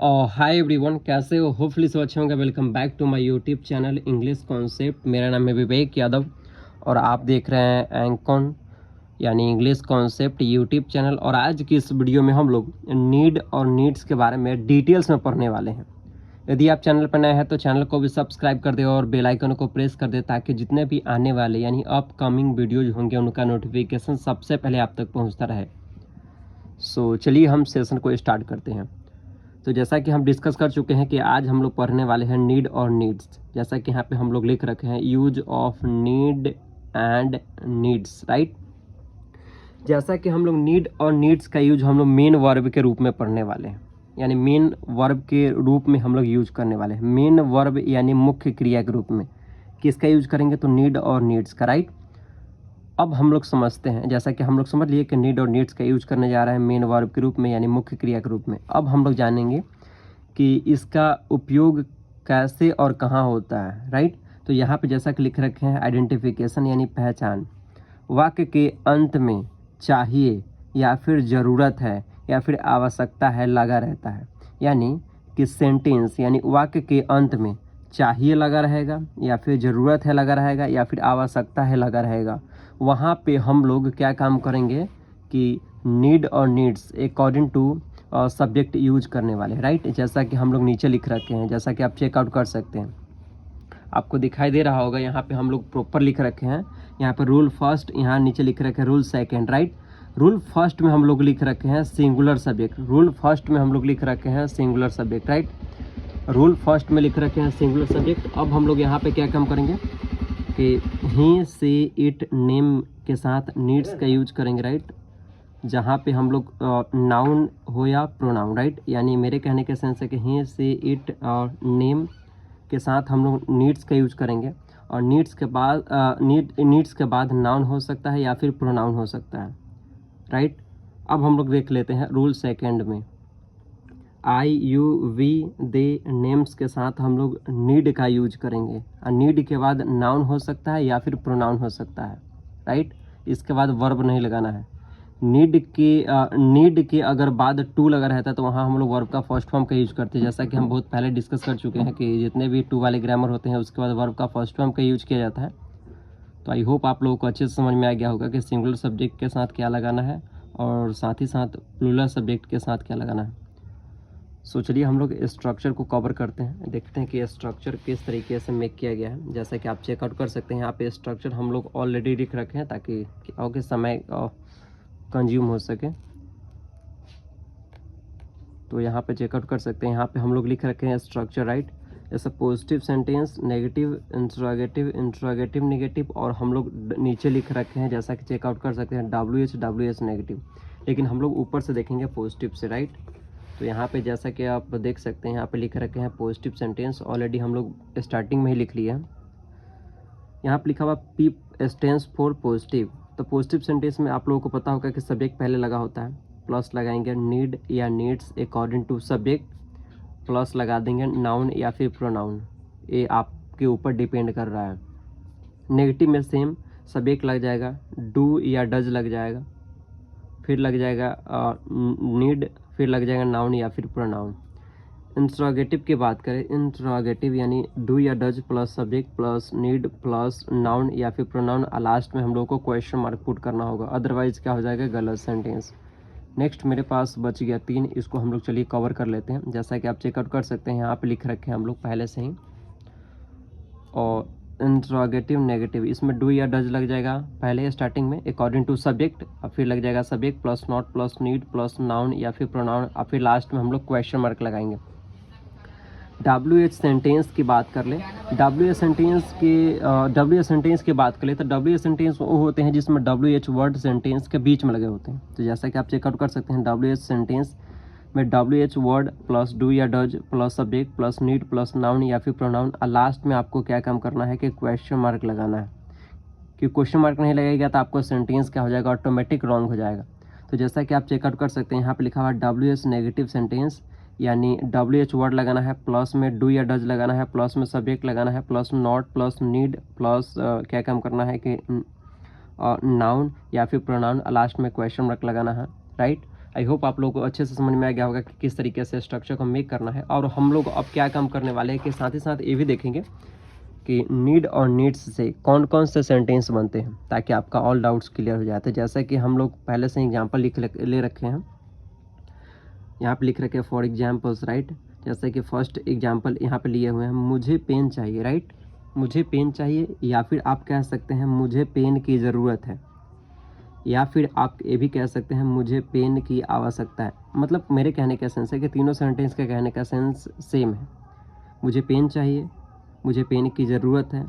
Hi everyone, कैसे हो? Hopefully सब अच्छे होंगे। Welcome back to my YouTube channel English concept. मेरा नाम है विवेक यादव और आप देख रहे हैं एंकॉन यानी इंग्लिश कॉन्सेप्ट यूट्यूब चैनल। और आज की इस वीडियो में हम लोग नीड और नीड्स के बारे में डिटेल्स में पढ़ने वाले हैं। यदि आप चैनल पर नए हैं तो चैनल को भी सब्सक्राइब कर दे और बेल आइकन को प्रेस कर दे ताकि जितने भी आने वाले यानी अपकमिंग वीडियोज होंगे उनका नोटिफिकेशन सबसे पहले आप तक पहुँचता रहे। सो चलिए हम सेशन को स्टार्ट करते हैं। तो जैसा कि हम डिस्कस कर चुके हैं कि आज हम लोग पढ़ने वाले हैं नीड और नीड्स। जैसा कि यहाँ पे हम लोग लिख रखे हैं use of need and needs, right. जैसा कि हम लोग नीड और नीड्स का यूज हम लोग मेन वर्ब के रूप में पढ़ने वाले हैं, यानी मेन वर्ब के रूप में हम लोग यूज करने वाले हैं। मेन वर्ब यानी मुख्य क्रिया के रूप में किसका यूज करेंगे? तो नीड और नीड्स का, राइट। अब हम लोग समझते हैं, जैसा कि हम लोग समझ लिए कि नीड और नीड्स का यूज करने जा रहे हैं मेन वर्ब के रूप में यानी मुख्य क्रिया के रूप में। अब हम लोग जानेंगे कि इसका उपयोग कैसे और कहाँ होता है, राइट। तो यहाँ पे जैसा कि लिख रखे हैं आइडेंटिफिकेशन यानी पहचान। वाक्य के अंत में चाहिए या फिर ज़रूरत है या फिर आवश्यकता है लगा रहता है, यानी कि सेंटेंस यानी वाक्य के अंत में चाहिए लगा रहेगा या फिर ज़रूरत है लगा रहेगा या फिर आवश्यकता है लगा रहेगा। वहाँ पे हम लोग क्या काम करेंगे कि नीड और needs according to subject use करने वाले, राइट। जैसा कि हम लोग नीचे लिख रखे हैं, जैसा कि आप चेकआउट कर सकते हैं, आपको दिखाई दे रहा होगा। यहाँ पे हम लोग प्रॉपर लिख रखे हैं। यहाँ पे रूल फर्स्ट, यहाँ नीचे लिख रखे हैं rule second, right. Rule first में हम लोग लिख रखे हैं सिंगुलर सब्जेक्ट। रूल फर्स्ट में हम लोग लिख रखे हैं singular subject, right. Rule first में लिख रखे हैं सिंगुलर सब्जेक्ट। अब हम लोग यहाँ पे क्या काम करेंगे कि ही से इट नेम के साथ नीड्स का यूज करेंगे, राइट। जहाँ पे हम लोग नाउन हो या प्रोनाउन, राइट। यानी मेरे कहने के सेंस है कि ही से इट और नेम के साथ हम लोग नीड्स का यूज करेंगे और नीड्स के बाद नाउन हो सकता है या फिर प्रोनाउन हो सकता है, राइट। अब हम लोग देख लेते हैं रूल सेकंड में आई यू वी दे नेम्स के साथ हम लोग नीड का यूज करेंगे और नीड के बाद नाउन हो सकता है या फिर प्रोनाउन हो सकता है, राइट। इसके बाद वर्ब नहीं लगाना है। नीड के अगर बाद टू लगा रहता है तो वहाँ हम लोग वर्ब का फर्स्ट फॉर्म का यूज करते हैं। जैसा कि हम बहुत पहले डिस्कस कर चुके हैं कि जितने भी टू वाले ग्रामर होते हैं उसके बाद वर्ब का फर्स्ट फॉर्म का यूज किया जाता है। तो आई होप आप लोगों को अच्छे से समझ में आ गया होगा कि सिंगुलर सब्जेक्ट के साथ क्या लगाना है और साथ ही साथ प्लूरल सब्जेक्ट के साथ क्या लगाना है। सो चलिए हम लोग स्ट्रक्चर को कवर करते हैं, देखते हैं कि स्ट्रक्चर किस तरीके से मेक किया गया है। जैसा कि आप चेकआउट कर सकते हैं, यहाँ पे स्ट्रक्चर हम लोग ऑलरेडी लिख रखे हैं ताकि ओके समय कंज्यूम हो सके। तो यहाँ पे चेकआउट कर सकते हैं, यहाँ पे हम लोग लिख रखे हैं स्ट्रक्चर, राइट। जैसे positive sentence, negative, interrogative, interrogative negative, और हम लोग नीचे लिख रखे हैं जैसा कि चेकआउट कर सकते हैं WH नेगेटिव, लेकिन हम लोग ऊपर से देखेंगे पॉजिटिव से, राइट। तो यहाँ पे जैसा कि आप देख सकते हैं यहाँ पे लिख रखे हैं पॉजिटिव सेंटेंस, ऑलरेडी हम लोग स्टार्टिंग में ही लिख लिया है। यहाँ पे लिखा हुआ P स्टैंड्स फॉर पॉजिटिव। तो पॉजिटिव सेंटेंस में आप लोगों को पता होगा कि सब्जेक्ट पहले लगा होता है, प्लस लगाएंगे नीड या needs according to subject, plus लगा देंगे नाउन या फिर प्रोनाउन, ये आपके ऊपर डिपेंड कर रहा है। नेगेटिव में सेम सब्जेक्ट लग जाएगा, डू या डज लग जाएगा, फिर लग जाएगा नीड, फिर लग जाएगा नाउन या फिर प्रोनाउन। इंट्रोगेटिव की बात करें, इंट्रोगेटिव यानी डू या does plus subject plus need plus noun या फिर प्रोनाउन, लास्ट में हम लोग को क्वेश्चन मार्क पुट करना होगा, अदरवाइज क्या हो जाएगा? गलत सेंटेंस। नेक्स्ट मेरे पास बच गया 3, इसको हम लोग चलिए कवर कर लेते हैं। जैसा कि आप चेकआउट कर सकते हैं यहाँ पे लिख रखे हैं हम लोग पहले से ही। और इंट्रोगेटिव नेगेटिव, इसमें डू या डज लग जाएगा पहले स्टार्टिंग में अकॉर्डिंग टू सब्जेक्ट, और फिर लग जाएगा subject plus not plus need plus noun या फिर प्रोनाउन, और फिर लास्ट में हम लोग क्वेश्चन मार्क लगाएंगे। WH सेंटेंस की बात कर ले, WH सेंटेंस की बात कर ले तो WH सेंटेंस वो होते हैं जिसमें WH वर्ड सेंटेंस के बीच में लगे होते हैं। तो जैसा कि आप चेकआउट कर सकते हैं WH सेंटेंस में WH वर्ड प्लस डू या does plus subject plus need plus noun या फिर प्रोनाउन, और लास्ट में आपको क्या काम करना है कि क्वेश्चन मार्क लगाना है। कि क्वेश्चन मार्क नहीं लगेगा तो आपको सेंटेंस क्या हो जाएगा? ऑटोमेटिक रॉन्ग हो जाएगा। तो जैसा कि आप चेकआउट कर सकते हैं यहाँ पे लिखा हुआ WH नेगेटिव सेंटेंस, यानी WH वर्ड लगाना है, प्लस में डू या डज लगाना है, प्लस में सब्जेक्ट लगाना है, plus not plus need plus क्या काम करना है कि नाउन या फिर प्रोनाउन, लास्ट में क्वेश्चन मार्क लगाना है, राइट। आई होप आप लोगों को अच्छे से समझ में आ गया होगा कि किस तरीके से स्ट्रक्चर को मेक करना है। और हम लोग अब क्या काम करने वाले हैं कि साथ ही साथ ये भी देखेंगे कि नीड और नीड्स से कौन कौन से सेंटेंस बनते हैं, ताकि आपका ऑल डाउट्स क्लियर हो जाए। तो जैसे कि हम लोग पहले से एग्जाम्पल ले रखे हैं, यहाँ पे लिख रखे हैं फॉर एग्जाम्पल्स, राइट। जैसे कि फर्स्ट एग्जाम्पल यहाँ पे लिए हुए हैं, मुझे पेन चाहिए, राइट। मुझे पेन चाहिए, या फिर आप कह सकते हैं मुझे पेन की ज़रूरत है, या फिर आप ये भी कह सकते हैं मुझे पेन की आवश्यकता है। मतलब मेरे कहने का सेंस है कि तीनों सेंटेंस का कहने का सेंस सेम है। मुझे पेन चाहिए, मुझे पेन की ज़रूरत है,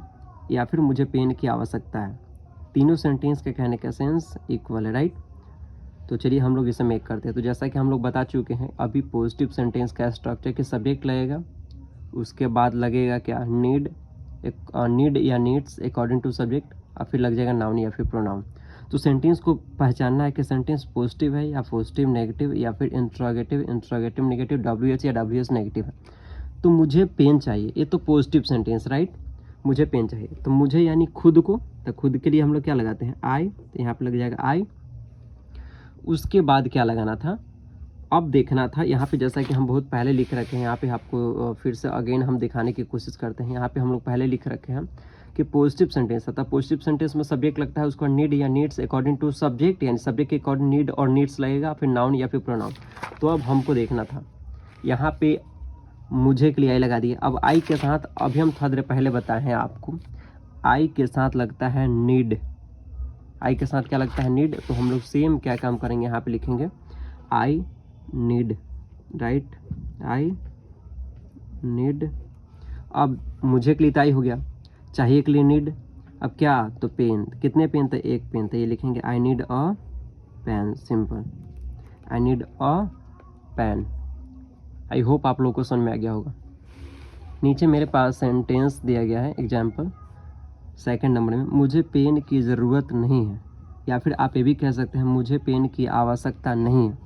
या फिर मुझे पेन की आवश्यकता है। तीनों सेंटेंस के कहने का सेंस इक्वल है, राइट। तो चलिए हम लोग इसे मेक करते हैं। तो जैसा कि हम लोग बता चुके हैं अभी, पॉजिटिव सेंटेंस का स्ट्रक्चर कि सब्जेक्ट लगेगा, उसके बाद लगेगा क्या, नीड, नीड या नीड्स अकॉर्डिंग टू सब्जेक्ट, और फिर लग जाएगा नाउन या फिर प्रोनाउन। तो सेंटेंस को पहचानना है कि सेंटेंस पॉजिटिव है या पॉजिटिव नेगेटिव, या फिर इंट्रोगेटिव नेगेटिव, WH या WS नेगेटिव है। तो मुझे पेन चाहिए, ये तो पॉजिटिव सेंटेंस, राइट। मुझे पेन चाहिए, तो मुझे यानी खुद को, तो खुद के लिए हम लोग क्या लगाते हैं, आई। तो यहाँ पे लग जाएगा आई। उसके बाद क्या लगाना था, अब देखना था यहाँ पे, जैसा कि हम बहुत पहले लिख रखे हैं, यहाँ पे आपको फिर से अगेन हम दिखाने की कोशिश करते हैं। यहाँ पे हम लोग पहले लिख रखे हैं कि पॉजिटिव सेंटेंस था, पॉजिटिव सेंटेंस में सब्जेक्ट लगता है, उसका नीड या नीड्स अकॉर्डिंग टू सब्जेक्ट, यानी सब्जेक्ट के अकॉर्डिंग नीड और नीड्स लगेगा, फिर नाउन या फिर प्रोनाउन। तो अब हमको देखना था, यहाँ पे मुझे के लिए आई लगा दिया। अब आई के साथ, अभी हम थोड़ा देर पहले बताए हैं आपको, आई के साथ लगता है नीड। आई के साथ क्या लगता है, नीड। तो हम लोग सेम क्या काम करेंगे, यहाँ पे लिखेंगे I need, right. I need. अब मुझे के लिए तो आई हो गया, चाहिए के लिए नीड। अब क्या, तो पेन, कितने पेन थे, एक पेन। तो ये लिखेंगे I need a pen, simple, I need a pen. I hope आप लोगों को समझ में आ गया होगा। नीचे मेरे पास सेंटेंस दिया गया है एग्जाम्पल सेकंड नंबर में, मुझे पेन की ज़रूरत नहीं है, या फिर आप ये भी कह सकते हैं मुझे पेन की आवश्यकता नहीं है।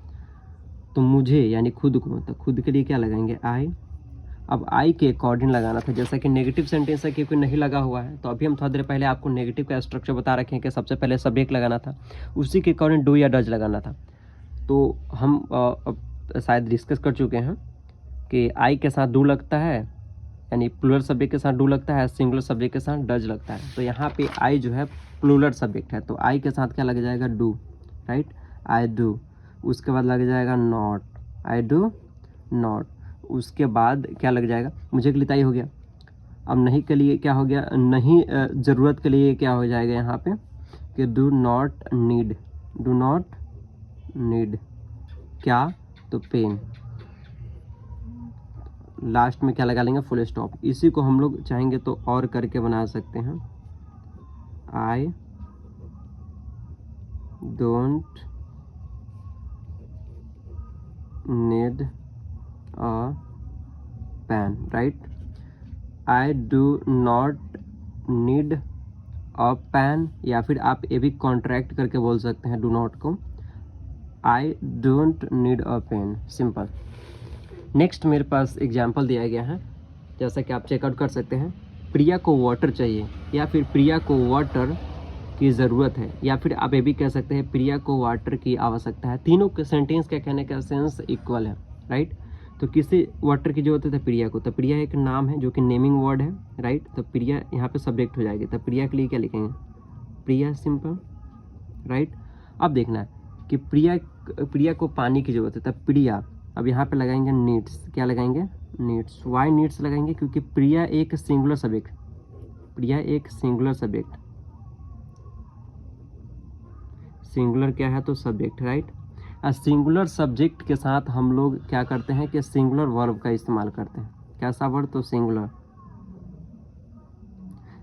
तो मुझे यानी खुद को, तो खुद के लिए क्या लगाएंगे, आई। अब आई के अकॉर्डिंग लगाना था, जैसा कि नेगेटिव सेंटेंस है क्योंकि नहीं लगा हुआ है। तो अभी हम थोड़ा देर पहले आपको नेगेटिव का स्ट्रक्चर बता रखे हैं कि सबसे पहले सब्जेक्ट लगाना था, उसी के अकॉर्डिंग डू या डज लगाना था। तो हम शायद डिस्कस कर चुके हैं कि आई के साथ डू लगता है, यानी प्लूरल सब्जेक्ट के साथ डू लगता है, सिंगुलर सब्जेक्ट के साथ डज लगता है। तो यहाँ पे आई जो है प्लूरल सब्जेक्ट है, तो आई के साथ क्या लग जाएगा, डू, राइट, आई डू। उसके बाद लग जाएगा नॉट, आई डू नॉट। उसके बाद क्या लग जाएगा, मुझे के लिए आई हो गया। अब नहीं के लिए क्या हो गया, नहीं ज़रूरत के लिए क्या हो जाएगा यहाँ पे कि do not need, do not need क्या, तो पेन। लास्ट में क्या लगा लेंगे, फुल स्टॉप। इसी को हम लोग चाहेंगे तो और करके बना सकते हैं, I don't need a pen, right. I do not need a pen, या फिर आप ये भी कॉन्ट्रैक्ट करके बोल सकते हैं डू नॉट को, I don't need a pen, simple. Next मेरे पास एग्जाम्पल दिया गया है, जैसा कि आप चेकआउट कर सकते हैं, प्रिया को वाटर चाहिए, या फिर प्रिया को वाटर की ज़रूरत है, या फिर आप ये भी कह सकते हैं प्रिया को वाटर की आवश्यकता है। तीनों के सेंटेंस का कहने का सेंस इक्वल है, राइट। तो किसे वाटर की जरूरत है, तो प्रिया को। तो प्रिया एक नाम है जो कि नेमिंग वर्ड है, राइट। तो प्रिया यहाँ पे सब्जेक्ट हो जाएगी, तो प्रिया के लिए क्या लिखेंगे, प्रिया, सिंपल, राइट। अब देखना है कि प्रिया को पानी की जरूरत है, तब प्रिया। अब यहाँ पे लगाएंगे नीड्स, क्या लगाएंगे, नीड्स। वाई नीड्स लगाएंगे, क्योंकि प्रिया एक सिंगुलर सब्जेक्ट, प्रिया एक सिंगुलर सब्जेक्ट, सिंगुलर क्या है, तो सब्जेक्ट, राइट। सिंगुलर सब्जेक्ट के साथ हम लोग क्या करते हैं कि सिंगुलर वर्ब का इस्तेमाल करते हैं। कैसा वर्ब, तो सिंगुलर,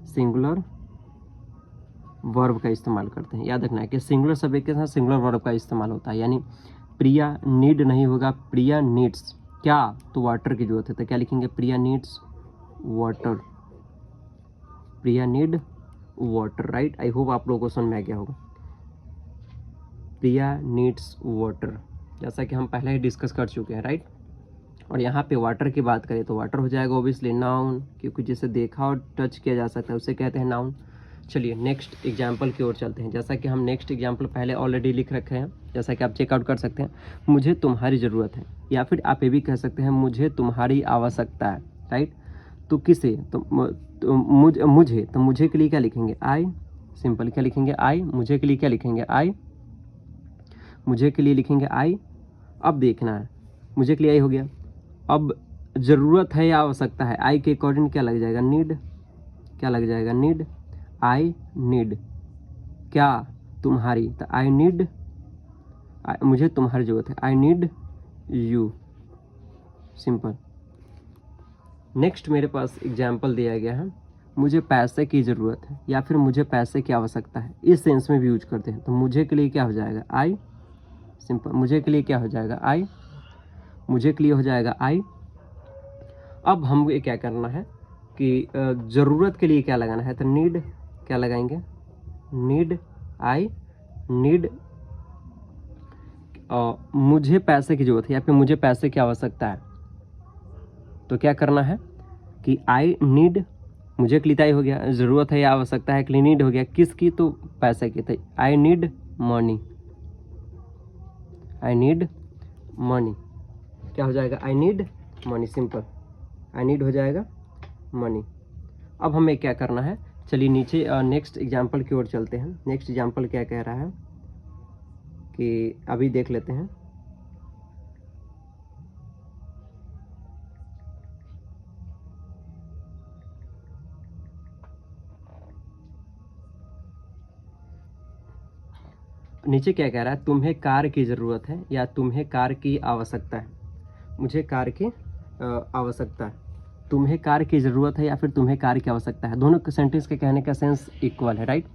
सिंगुलर वर्ब का इस्तेमाल करते हैं। याद रखना है कि सिंगुलर सब्जेक्ट के साथ सिंगुलर वर्ब का इस्तेमाल होता है, यानी प्रिया नीड नहीं होगा, प्रिया नीड्स क्या, तो वाटर की जरूरत है। तो क्या लिखेंगे, Priya needs water, Priya need water, right. I hope आप लोगों को समझ में आ गया होगा, प्रिया नीड्स वाटर, जैसा कि हम पहले ही डिस्कस कर चुके हैं, राइट। और यहाँ पे वाटर की बात करें तो वाटर हो जाएगा ओबियसली नाउन, क्योंकि जिसे देखा और टच किया जा सकता है उसे कहते हैं नाउन। चलिए नेक्स्ट एग्जाम्पल की ओर चलते हैं। जैसा कि हम नेक्स्ट एग्जाम्पल पहले ऑलरेडी लिख रखे हैं, जैसा कि आप चेकआउट कर सकते हैं, मुझे तुम्हारी ज़रूरत है, या फिर आप ये भी कह सकते हैं मुझे तुम्हारी आवश्यकता है, राइट। तो किसे, मुझे, तो मुझे के लिए क्या लिखेंगे, आई, सिंपल क्या लिखेंगे, आई। मुझे के लिए क्या लिखेंगे, आई। मुझे के लिए लिखेंगे आई। अब देखना है, मुझे के लिए आई हो गया। अब ज़रूरत है या आवश्यकता है, आई के अकॉर्डिंग क्या लग जाएगा, नीड। क्या लग जाएगा, नीड। आई नीड, क्या, तुम्हारी, तो आई नीड, मुझे तुम्हारी ज़रूरत है, I need you, simple. Next मेरे पास एग्जाम्पल दिया गया है, मुझे पैसे की ज़रूरत है या फिर मुझे पैसे की आवश्यकता है, इस सेंस में भी यूज करते हैं। तो मुझे के लिए क्या हो जाएगा, आई, सिंपल। मुझे के लिए क्या हो जाएगा, आई। मुझे के लिए हो जाएगा आई। अब हम ये क्या करना है कि ज़रूरत के लिए क्या लगाना है, तो नीड, क्या लगाएंगे, नीड, आई नीड। मुझे पैसे की ज़रूरत है या फिर मुझे पैसे की आवश्यकता है, तो क्या करना है कि आई नीड, मुझे के लिए आई हो गया, ज़रूरत है या आवश्यकता है के लिए नीड हो गया, किसकी, तो पैसे की, तो I need money. I need money, क्या हो जाएगा, I need money, simple. I need हो जाएगा मनी। अब हमें क्या करना है, चलिए नीचे नेक्स्ट एग्जाम्पल की ओर चलते हैं। नेक्स्ट एग्जाम्पल क्या कह रहा है कि अभी देख लेते हैं। नीचे क्या कह रहा है, तुम्हें कार की ज़रूरत है या तुम्हें कार की आवश्यकता है। मुझे कार की आवश्यकता है, तुम्हें कार की ज़रूरत है या फिर तुम्हें कार की आवश्यकता है, दोनों सेंटेंस के कहने का सेंस इक्वल है, राइट।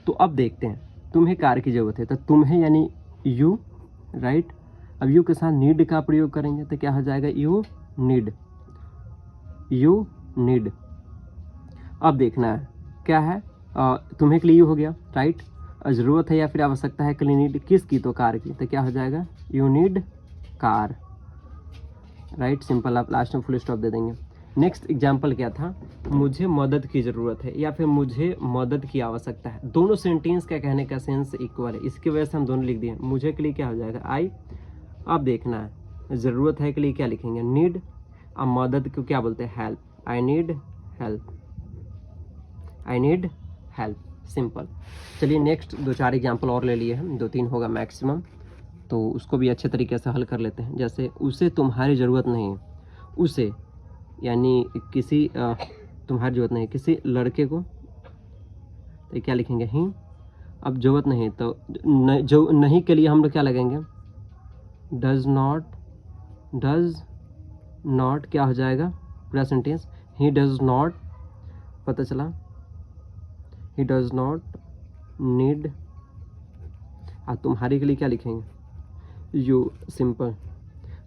तो अब देखते हैं, तुम्हें कार की ज़रूरत है, तो तुम्हें यानी यू, राइट। अब यू के साथ नीड का प्रयोग करेंगे तो क्या हो जाएगा, यू नीड, यू नीड। अब देखना है क्या है, तुम्हें के लिए यू हो गया, राइट। ज़रूरत है या फिर आवश्यकता है के लिए नीड, किसकी, तो कार की, तो क्या हो जाएगा, you need car, right, simple. आप लास्ट में फुल स्टॉप दे देंगे। नेक्स्ट एग्जाम्पल क्या था, मुझे मदद की ज़रूरत है या फिर मुझे मदद की आवश्यकता है, दोनों सेंटेंस का कहने का सेंस इक्वल है, इसकी वजह से हम दोनों लिख दिए। मुझे के लिए क्या हो जाएगा, आई। अब देखना है, ज़रूरत है के लिए क्या लिखेंगे, नीड। अब मदद को क्या बोलते हैं, help, I need help, I need help, simple. चलिए नेक्स्ट 2-4 एग्जाम्पल और ले लिए हैं, 2-3 होगा मैक्सिमम, तो उसको भी अच्छे तरीके से हल कर लेते हैं। जैसे उसे तुम्हारी ज़रूरत नहीं है, उसे यानी किसी तुम्हारी ज़रूरत नहीं, किसी लड़के को, तो क्या लिखेंगे, ही। अब ज़रूरत नहीं तो जो नहीं के लिए हम लोग क्या लगेंगे, डज नॉट, डज नॉट क्या हो जाएगा पूरा सेंटेंस, ही डज नॉट, पता चला, ही डज नॉट नीड। और तुम्हारी के लिए क्या लिखेंगे, यू, सिंपल।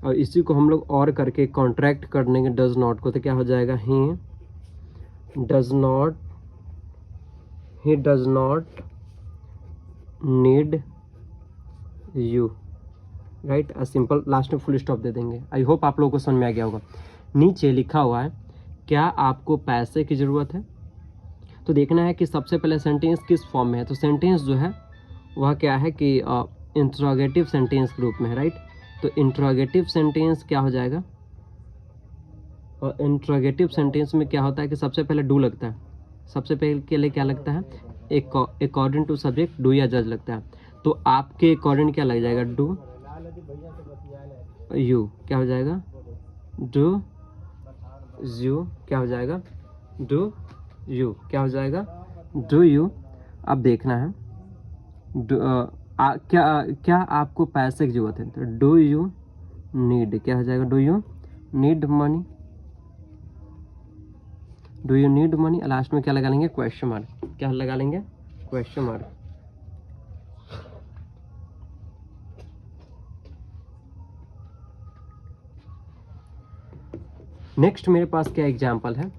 और इसी को हम लोग और करके कॉन्ट्रैक्ट कर देंगे डज नॉट को, तो क्या हो जाएगा, he does not, he does not need you, right. Simple, last में फुल स्टॉप दे देंगे। आई होप आप लोगों को समझ में आ गया होगा। नीचे लिखा हुआ है, क्या आपको पैसे की ज़रूरत है, तो देखना है कि सबसे पहले सेंटेंस किस फॉर्म में है। तो सेंटेंस जो है वह क्या है कि इंट्रोगेटिव सेंटेंस के रूप में है, राइट। तो इंट्रोगेटिव सेंटेंस क्या हो जाएगा, और इंट्रोगेटिव सेंटेंस में क्या होता है कि सबसे पहले डू लगता है, सबसे पहले के लिए क्या लगता है, अकॉर्डिंग टू सब्जेक्ट डू या जज लगता है। तो आपके अकॉर्डिंग क्या लग जाएगा, डू यू, क्या हो जाएगा, डू यू, क्या हो जाएगा, डू यू, क्या हो जाएगा, डू यू। अब देखना है क्या आपको पैसे की जरूरत है, तो डू यू नीड, क्या हो जाएगा, do you need money, do you need money. Last में क्या लगा लेंगे, क्वेश्चन मार्क, क्या लगा लेंगे, क्वेश्चन मार्क। नेक्स्ट मेरे पास क्या एग्जाम्पल है,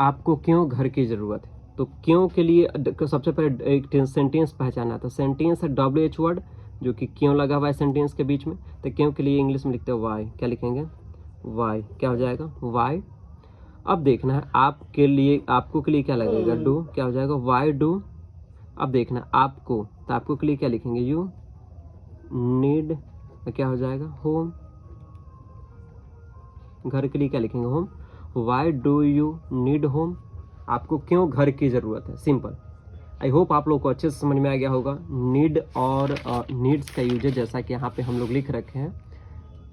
आपको क्यों घर की ज़रूरत है। तो क्यों के लिए सबसे पहले एक सेंटेंस पहचाना था, सेंटेंस है WH वर्ड जो कि क्यों लगा हुआ है सेंटेंस के बीच में। तो क्यों के लिए इंग्लिश में लिखते हैं वाई, क्या लिखेंगे, वाई, क्या हो जाएगा, वाई। अब देखना है आपके लिए, आपको के लिए क्या लगेगा, डू, क्या हो जाएगा, वाई डू। अब देखना आपको, तो आपको के लिए क्या लिखेंगे, यू नीड क्या हो जाएगा, होम। घर के लिए क्या लिखेंगे, home. Why do you need home, आपको क्यों घर की ज़रूरत है, सिंपल। आई होप आप लोग को अच्छे से समझ में आ गया होगा। नीड और नीड्स का यूजेज जैसा कि यहाँ पे हम लोग लिख रखे हैं,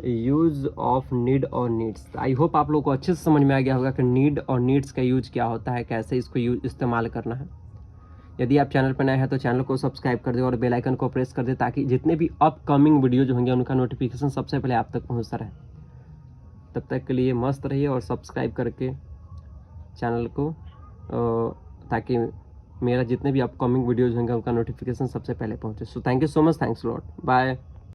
यूज ऑफ नीड और नीड्स। आई होप आप लोग को अच्छे से समझ में आ गया होगा कि नीड और नीड्स का यूज क्या होता है, कैसे इसको यूज इस्तेमाल करना है। यदि आप चैनल पर नए हैं तो चैनल को सब्सक्राइब कर दे और बेल आइकन को प्रेस कर दे, ताकि जितने भी अपकमिंग वीडियोज होंगे उनका नोटिफिकेशन सबसे पहले आप तक पहुँचता रहे। तब तक के लिए मस्त रहिए और सब्सक्राइब करके चैनल को, ताकि मेरा जितने भी अपकमिंग वीडियोज होंगे उनका नोटिफिकेशन सबसे पहले पहुंचे। So thank you so much, thanks lot, bye.